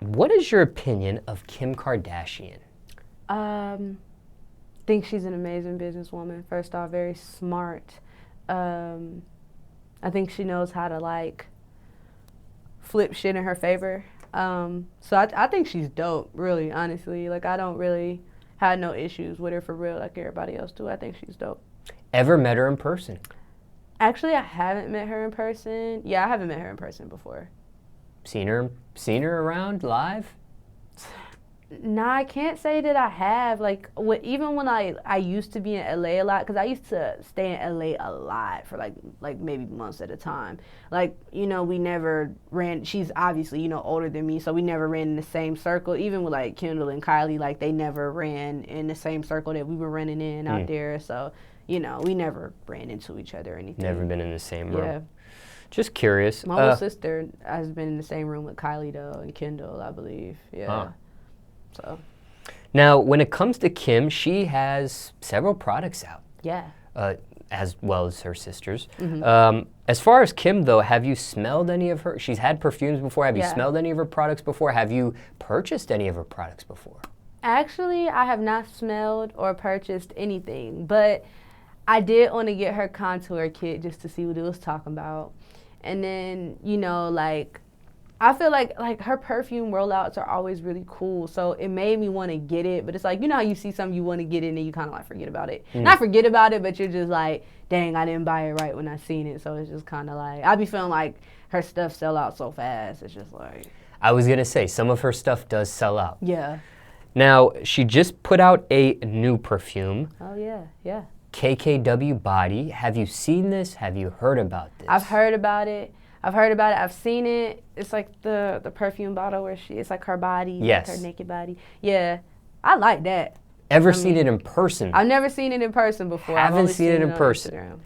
What is your opinion of Kim Kardashian? Think she's an amazing businesswoman. First off, very smart. I think she knows how to like flip shit in her favor. So I think she's dope, really, honestly. Like, I don't really have no issues with her for real like everybody else do. I think she's dope. Ever met her in person? Actually, I haven't met her in person. Yeah, I haven't met her in person before. Seen her around live? Nah, I can't say that I have. Like, even when I used to be in LA a lot, because I used to stay in LA a lot for like maybe months at a time. Like, you know, we never ran. She's obviously, you know, older than me, so we never ran in the same circle. Even with like Kendall and Kylie, like they never ran in the same circle that we were running in out there. So, you know, we never ran into each other or anything. Never been in the same room. Yeah. Just curious. My little sister has been in the same room with Kylie though and Kendall, I believe. Yeah. So. Now, when it comes to Kim, she has several products out. Yeah. As well as her sisters. As far as Kim, though, have you smelled any of her? She's had perfumes before. Have you smelled any of her products before? Have you purchased any of her products before? Actually, I have not smelled or purchased anything, but I did want to get her contour kit just to see what it was talking about. And then, you know, like, I feel like her perfume rollouts are always really cool, so it made me want to get it. But it's like, you know how you see something you want to get it and then you kind of like forget about it. Not forget about it, but you're just like, dang, I didn't buy it right when I seen it. So it's just kind of like, I be feeling like her stuff sell out so fast. It's just like. I was going to say, some of her stuff does sell out. Yeah. Now, she just put out a new perfume. Oh, yeah, yeah. KKW Body. Have you seen this? Have you heard about this? I've heard about it. I've seen it. It's like the perfume bottle where it's like her body, yes. like her naked body. Yeah, I like that. Ever seen it in person? I've never seen it in person before. Haven't seen it in person. Instagram.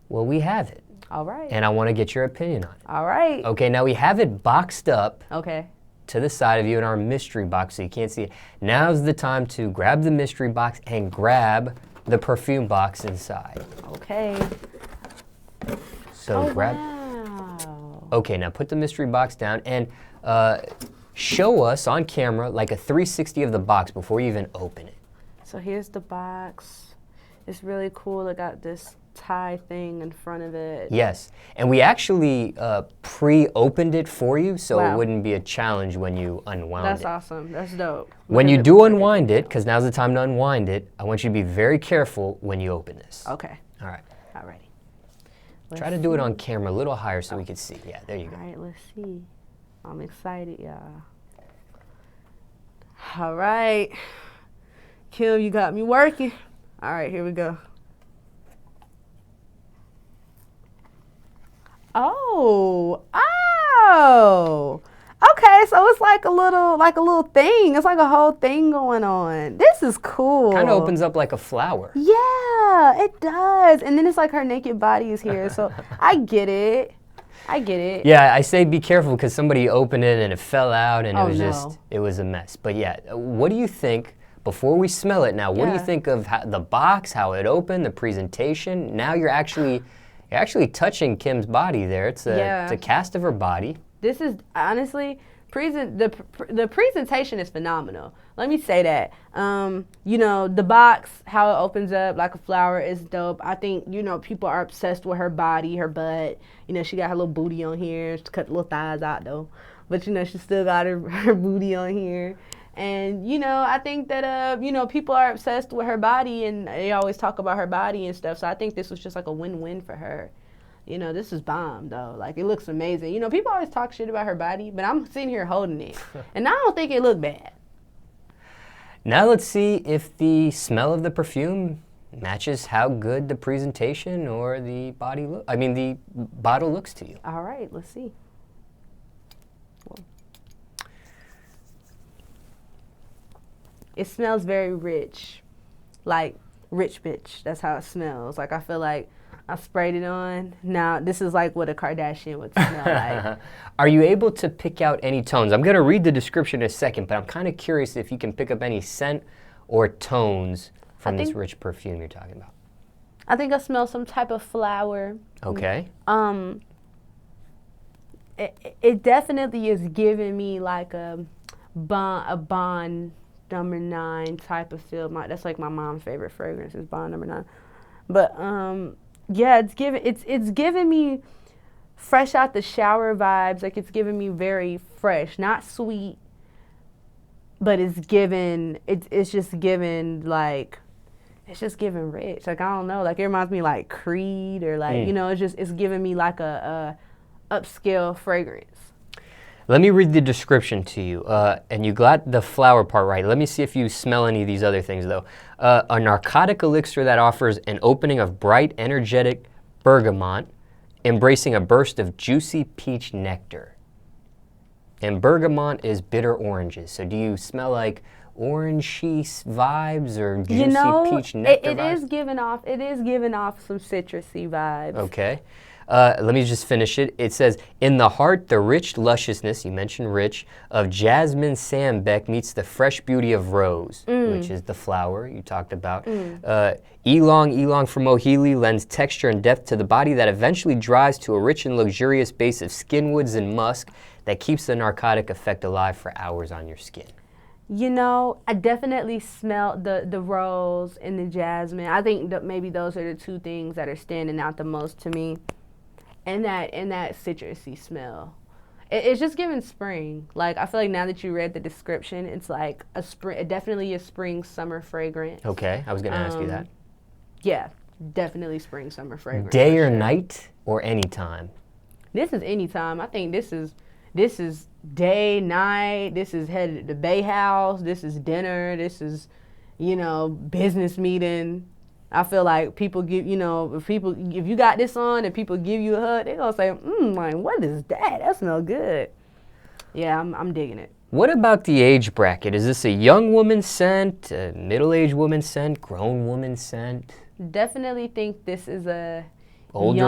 Well, we have it. All right. And I want to get your opinion on it. All right. Okay, now we have it boxed up. Okay. To the side of you in our mystery box so you can't see it. Now's the time to grab the mystery box and grab the perfume box inside. Okay. So grab. Wow. Okay, now put the mystery box down and show us on camera like a 360 of the box before you even open it. So here's the box. It's really cool. It got this tie thing in front of it. Yes, and we actually pre-opened it for you so Wow. it wouldn't be a challenge when you unwound it. That's awesome. That's dope. When you do unwind it, because now's the time to unwind it, I want you to be very careful when you open this. Okay. All right. Alrighty. Try to do it on camera a little higher so we can see. Yeah, there you go. All right, let's see. I'm excited, y'all. All right. Kim, you got me working. All right, here we go. Oh. Okay, so it's like a little thing. It's like a whole thing going on. This is cool. Kind of opens up like a flower. Yeah, it does. And then it's like her naked body is here. So I get it. Yeah, I say be careful because somebody opened it and it fell out and it was a mess. But yeah, what do you think, before we smell it now, what do you think of the box, how it opened, the presentation? Now you're actually touching Kim's body there. It's a cast of her body. This is honestly, the presentation is phenomenal. Let me say that. You know, the box, how it opens up like a flower is dope. I think, you know, people are obsessed with her body, her butt. You know, she got her little booty on here. She cut the little thighs out though. But, you know, she still got her booty on here. And, you know, I think that, you know, people are obsessed with her body and they always talk about her body and stuff. So I think this was just like a win-win for her. You know, this is bomb, though. Like, it looks amazing. You know, people always talk shit about her body, but I'm sitting here holding it. And I don't think it looked bad. Now let's see if the smell of the perfume matches how good the presentation or the the bottle looks to you. All right, let's see. It smells very rich. Like, rich bitch. That's how it smells. Like, I feel like I sprayed it on. Now, this is like what a Kardashian would smell like. Are you able to pick out any tones? I'm going to read the description in a second, but I'm kind of curious if you can pick up any scent or tones from this rich perfume you're talking about. I think I smell some type of flower. Okay. it definitely is giving me like a Bond number 9 type of feel. That's like my mom's favorite fragrance is Bond number 9. But yeah, it's giving me fresh out the shower vibes. Like it's giving me very fresh, not sweet, but it's just giving like, it's just giving rich. Like I don't know, like it reminds me like Creed or like it's giving me like a upscale fragrance. Let me read the description to you, and you got the flower part right. Let me see if you smell any of these other things, though. A narcotic elixir that offers an opening of bright, energetic bergamot, embracing a burst of juicy peach nectar. And bergamot is bitter oranges. So do you smell like orangey vibes or juicy peach nectar vibes? It is giving off some citrusy vibes. Okay. Let me just finish it. It says, in the heart, the rich lusciousness, you mentioned rich, of jasmine sambec meets the fresh beauty of rose, which is the flower you talked about. Ylang from Mohili lends texture and depth to the body that eventually dries to a rich and luxurious base of skinwoods and musk that keeps the narcotic effect alive for hours on your skin. You know, I definitely smell the rose and the jasmine. I think that maybe those are the two things that are standing out the most to me. And that citrusy smell. It's just giving spring. Like I feel like now that you read the description, it's like definitely a spring summer fragrance. Okay, I was gonna ask you that. Yeah, definitely spring summer fragrance. Day or night or anytime? This is anytime. I think this is day, night. This is headed to the Bay House. This is dinner. This is, business meeting. I feel like people give, if you got this on and people give you a hug, they're going to say, like, what is that? That smells good. Yeah, I'm digging it. What about the age bracket? Is this a young woman scent, a middle-aged woman scent, grown woman scent? Definitely think this is a older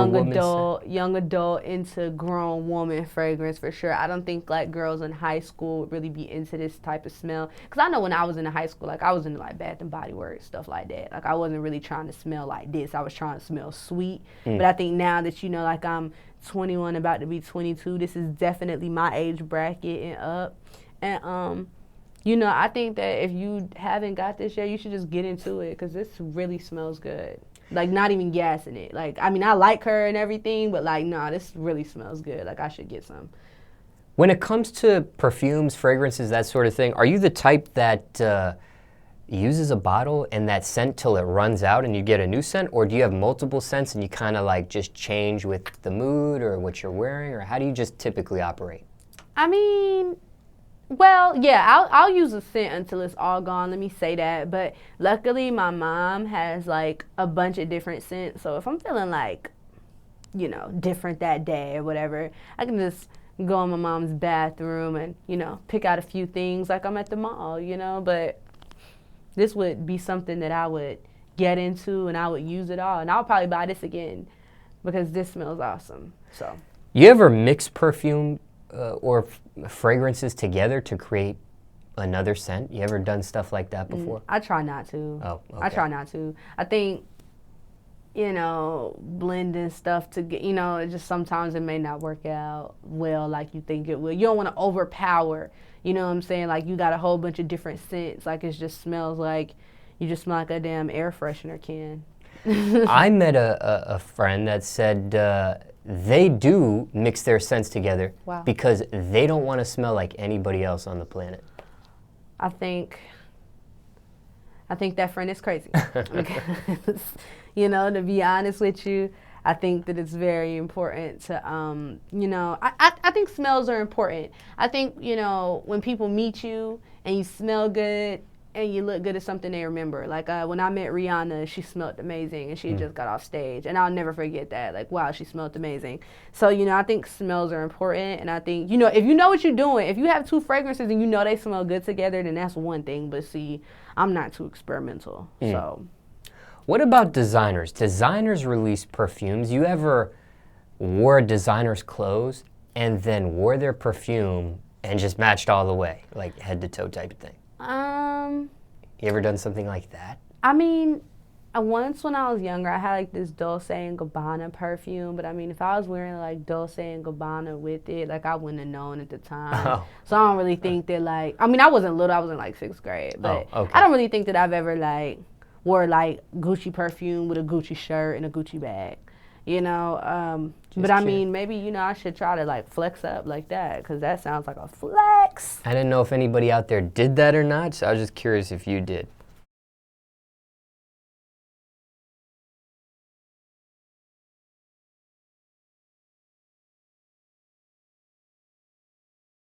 young adult into grown woman fragrance for sure. I don't think like girls in high school would really be into this type of smell. Because I know when I was in high school, like I was into like Bath and Body Works, stuff like that. Like I wasn't really trying to smell like this. I was trying to smell sweet. But I think now that like I'm 21, about to be 22, this is definitely my age bracket and up. And I think that if you haven't got this yet, you should just get into it because this really smells good. Like, not even gassing it. Like, I mean, I like her and everything, but, like, nah, this really smells good. Like, I should get some. When it comes to perfumes, fragrances, that sort of thing, are you the type that uses a bottle and that scent till it runs out and you get a new scent? Or do you have multiple scents and you kind of, like, just change with the mood or what you're wearing? Or how do you just typically operate? I mean, well, yeah, I'll use a scent until it's all gone, let me say that. But luckily, my mom has, like, a bunch of different scents. So if I'm feeling, like, different that day or whatever, I can just go in my mom's bathroom and, pick out a few things like I'm at the mall, But this would be something that I would get into and I would use it all. And I'll probably buy this again because this smells awesome. So, you ever mix perfume or fragrances together to create another scent? You ever done stuff like that before? I try not to. Oh, okay. I try not to. I think, blending stuff to get, it just sometimes it may not work out well like you think it will. You don't want to overpower, you know what I'm saying? Like you got a whole bunch of different scents. Like it just smells like, you just smell like a damn air freshener can. I met a friend that said they do mix their scents together because they don't want to smell like anybody else on the planet. I think that friend is crazy. Because, to be honest with you, I think that it's very important to, I think smells are important. I think, when people meet you and you smell good, and you look good at something they remember. Like when I met Rihanna, she smelled amazing and she just got off stage. And I'll never forget that. Like, wow, she smelled amazing. So, I think smells are important. And I think, if you know what you're doing, if you have two fragrances and they smell good together, then that's one thing. But see, I'm not too experimental. So. What about designers? Designers release perfumes. You ever wore a designer's clothes and then wore their perfume and just matched all the way, like head to toe type of thing? You ever done something like that? I mean, Once when I was younger, I had like this Dolce and Gabbana perfume, but I mean, if I was wearing like Dolce and Gabbana with it, like I wouldn't have known at the time. Oh. So I don't really think that like, I mean, I wasn't little, I was in like 6th grade, but okay. I don't really think that I've ever like wore like Gucci perfume with a Gucci shirt and a Gucci bag, you know. But I mean, maybe, you know, I should try to like flex up like that, because that sounds like a flex. I didn't know if anybody out there did that or not, so I was just curious if you did.